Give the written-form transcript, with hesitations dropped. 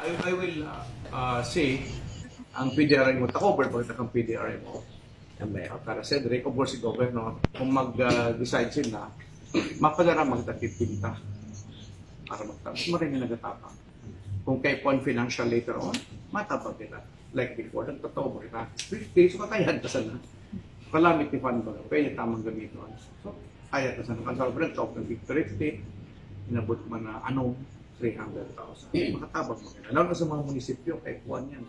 I will say, ang PDRI mo, ta-cover ba ito ang PDRI mo? Para sa recover si Governor, kung mag-decide sila, mapadara magtakitinta para magtapos. Maraming nagatapang. Kung kay Pon Financial later on, matapag nila. Like before, nagtotoo mo rin na. So, kakayahan ka sana. Kalamit ni Fan ba? Pwede tamang gamiton. So, kaya ka sana. Kansal pa rin, talk ng victory state, inabot man na 300,000. Makatabag mo nila. Lalo na sa mga munisipyo, kay Juan yan.